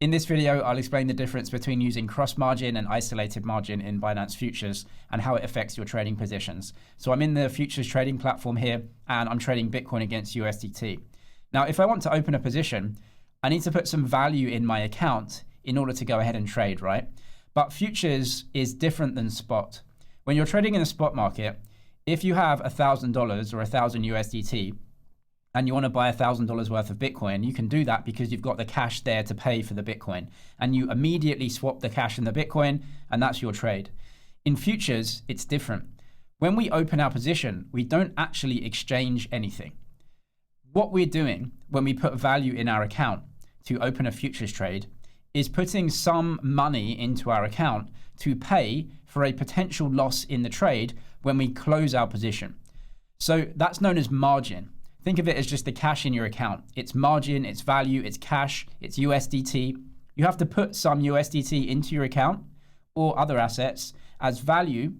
In this video, I'll explain the difference between using cross-margin and isolated margin in Binance Futures and how it affects your trading positions. So I'm in the futures trading platform here, and I'm trading Bitcoin against USDT. Now, if I want to open a position, I need to put some value in my account in order to go ahead and trade, right? But futures is different than spot. When you're trading in the spot market, if you have $1,000 or 1,000 USDT, and you want to buy $1,000 worth of Bitcoin, you can do that because you've got the cash there to pay for the Bitcoin. And you immediately swap the cash in the Bitcoin, and that's your trade. In futures, it's different. When we open our position, we don't actually exchange anything. What we're doing when we put value in our account to open a futures trade is putting some money into our account to pay for a potential loss in the trade when we close our position. So that's known as margin. Think of it as just the cash in your account. It's margin, it's value, it's cash, it's USDT. You have to put some USDT into your account or other assets as value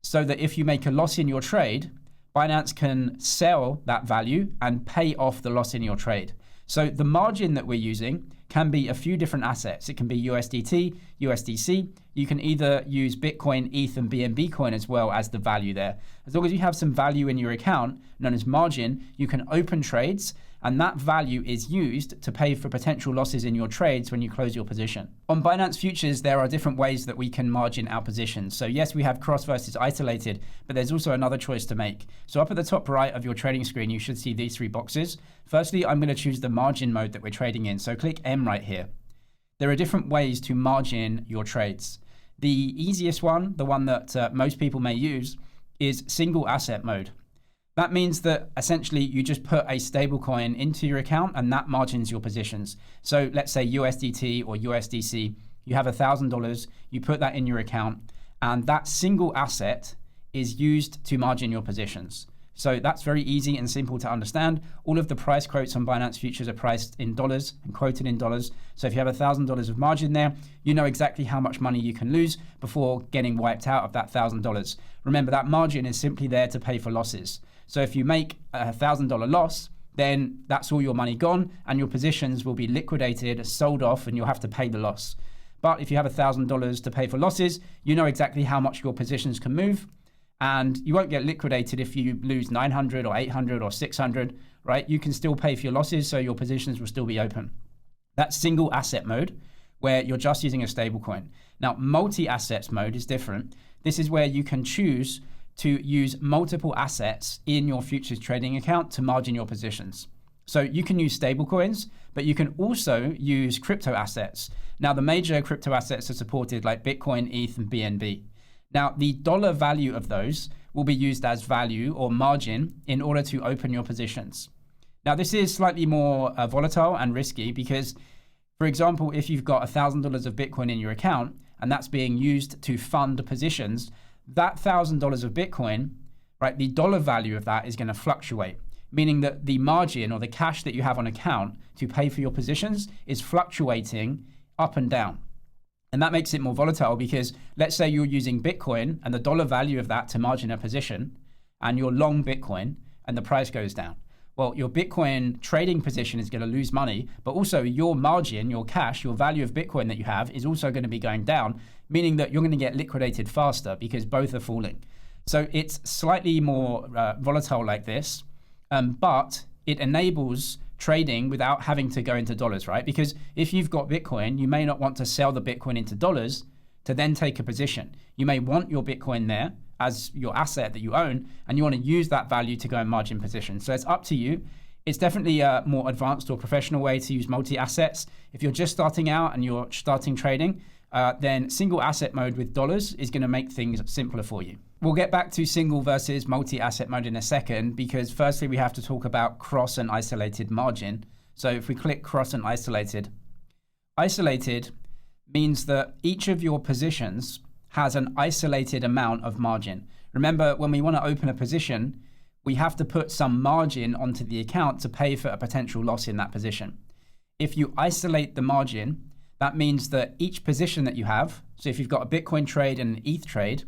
so that if you make a loss in your trade, Binance can sell that value and pay off the loss in your trade. So the margin that we're using can be a few different assets. It can be USDT, USDC. You can either use Bitcoin, ETH, and BNB coin as well as the value there. As long as you have some value in your account, known as margin, you can open trades, and that value is used to pay for potential losses in your trades when you close your position. On Binance Futures, there are different ways that we can margin our positions. So yes, we have cross versus isolated, but there's also another choice to make. So up at the top right of your trading screen, you should see these three boxes. Firstly, I'm going to choose the margin mode that we're trading in. So click M right here. There are different ways to margin your trades. The easiest one, the one that most people may use, is single asset mode. That means that essentially you just put a stable coin into your account and that margins your positions. So let's say USDT or USDC, you have $1,000, you put that in your account, and that single asset is used to margin your positions. So that's very easy and simple to understand. All of the price quotes on Binance Futures are priced in dollars and quoted in dollars. So if you have $1,000 of margin there, you know exactly how much money you can lose before getting wiped out of that $1,000. Remember, that margin is simply there to pay for losses. So if you make a $1,000 loss, then that's all your money gone and your positions will be liquidated, sold off, and you'll have to pay the loss. But if you have $1,000 to pay for losses, you know exactly how much your positions can move. And you won't get liquidated if you lose 900 or 800 or 600, right? You can still pay for your losses, so your positions will still be open. That's single asset mode, where you're just using a stable coin. Now, multi-assets mode is different. This is where you can choose to use multiple assets in your futures trading account to margin your positions. So you can use stable coins, but you can also use crypto assets. Now, the major crypto assets are supported like Bitcoin, ETH, and BNB. Now, the dollar value of those will be used as value or margin in order to open your positions. Now, this is slightly more volatile and risky because, for example, if you've got $1,000 of Bitcoin in your account and that's being used to fund positions, that $1,000 of Bitcoin, right, the dollar value of that is going to fluctuate, meaning that the margin or the cash that you have on account to pay for your positions is fluctuating up and down. And that makes it more volatile because let's say you're using Bitcoin and the dollar value of that to margin a position and you're long Bitcoin and the price goes down. Well, your Bitcoin trading position is going to lose money, but also your margin, your cash, your value of Bitcoin that you have is also going to be going down, meaning that you're going to get liquidated faster because both are falling. So it's slightly more volatile like this, but it enables trading without having to go into dollars, right? Because if you've got Bitcoin, you may not want to sell the Bitcoin into dollars to then take a position. You may want your Bitcoin there as your asset that you own, and you want to use that value to go and margin position. So it's up to you. It's definitely a more advanced or professional way to use multi-assets. If you're just starting out and you're starting trading, then single asset mode with dollars is going to make things simpler for you. We'll get back to single versus multi-asset mode in a second, because firstly we have to talk about cross and isolated margin. So if we click cross and isolated means that each of your positions has an isolated amount of margin. Remember, when we want to open a position, we have to put some margin onto the account to pay for a potential loss in that position. If you isolate the margin, that means that each position that you have, so if you've got a Bitcoin trade and an ETH trade,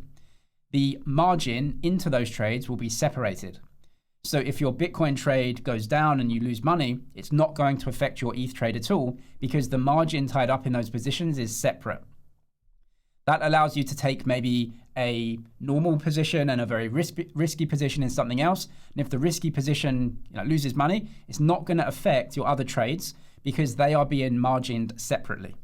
the margin into those trades will be separated. So if your Bitcoin trade goes down and you lose money, it's not going to affect your ETH trade at all because the margin tied up in those positions is separate. That allows you to take maybe a normal position and a very risky position in something else. And if the risky position loses money, it's not going to affect your other trades because they are being margined separately.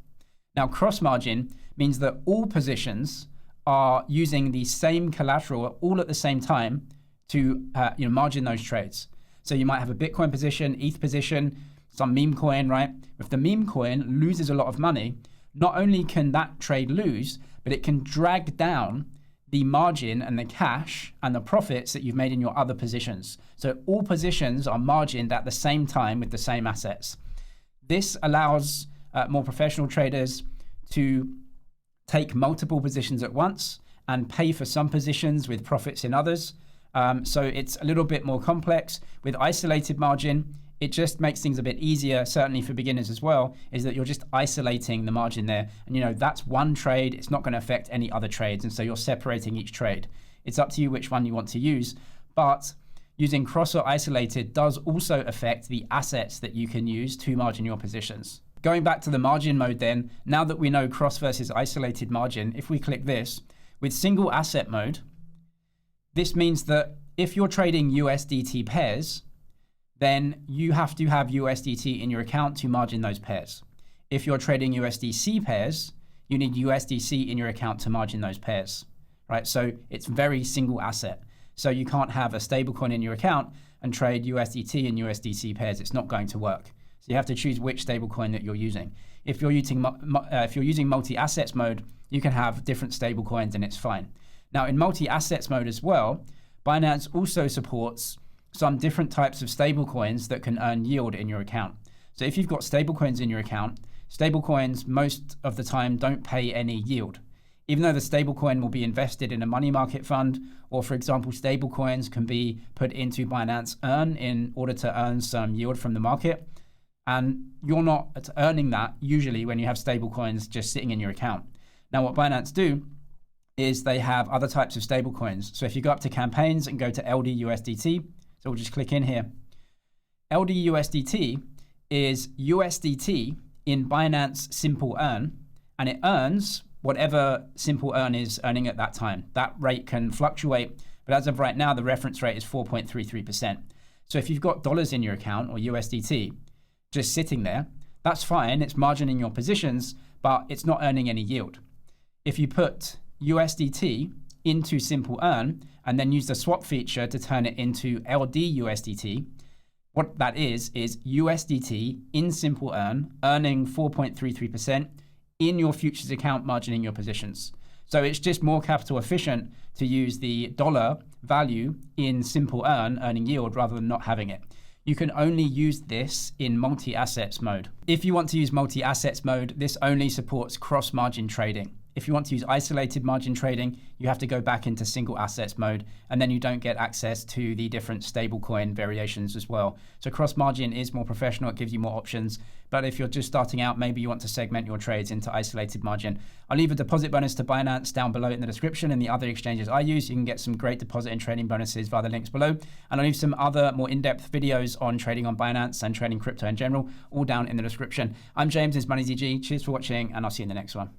Now, cross margin means that all positions are using the same collateral all at the same time to margin those trades. So you might have a Bitcoin position, ETH position, some meme coin, right? If the meme coin loses a lot of money, not only can that trade lose, but it can drag down the margin and the cash and the profits that you've made in your other positions. So all positions are margined at the same time with the same assets. This allows more professional traders to take multiple positions at once and pay for some positions with profits in others. So it's a little bit more complex. With isolated margin, it just makes things a bit easier, certainly for beginners as well, is that you're just isolating the margin there. And that's one trade. It's not going to affect any other trades. And so you're separating each trade. It's up to you which one you want to use. But using cross or isolated does also affect the assets that you can use to margin your positions. Going back to the margin mode then, now that we know cross versus isolated margin, if we click this, with single asset mode, this means that if you're trading USDT pairs, then you have to have USDT in your account to margin those pairs. If you're trading USDC pairs, you need USDC in your account to margin those pairs, right? So it's very single asset. So you can't have a stablecoin in your account and trade USDT and USDC pairs. It's not going to work. So you have to choose which stablecoin that you're using. If you're using multi-assets mode, you can have different stablecoins and it's fine. Now in multi-assets mode as well, Binance also supports some different types of stablecoins that can earn yield in your account. So if you've got stablecoins in your account, stablecoins most of the time don't pay any yield. Even though the stablecoin will be invested in a money market fund, or for example, stablecoins can be put into Binance Earn in order to earn some yield from the market. And you're not earning that usually when you have stablecoins just sitting in your account. Now, what Binance do is they have other types of stablecoins. So if you go up to campaigns and go to LDUSDT, so we'll just click in here. LDUSDT is USDT in Binance Simple Earn, and it earns whatever Simple Earn is earning at that time. That rate can fluctuate, but as of right now, the reference rate is 4.33%. So if you've got dollars in your account or USDT just sitting there, that's fine. It's margining your positions, but it's not earning any yield. If you put USDT into Simple Earn and then use the swap feature to turn it into LDUSDT, what that is USDT in Simple Earn earning 4.33% in your futures account, margining your positions. So it's just more capital efficient to use the dollar value in Simple Earn earning yield rather than not having it. You can only use this in multi-assets mode. If you want to use multi-assets mode, this only supports cross-margin trading. If you want to use isolated margin trading, you have to go back into single assets mode, and then you don't get access to the different stablecoin variations as well. So cross margin is more professional. It gives you more options. But if you're just starting out, maybe you want to segment your trades into isolated margin. I'll leave a deposit bonus to Binance down below in the description and the other exchanges I use. You can get some great deposit and trading bonuses via the links below. And I'll leave some other more in-depth videos on trading on Binance and trading crypto in general, all down in the description. I'm James, this is Money's EG. Cheers for watching, and I'll see you in the next one.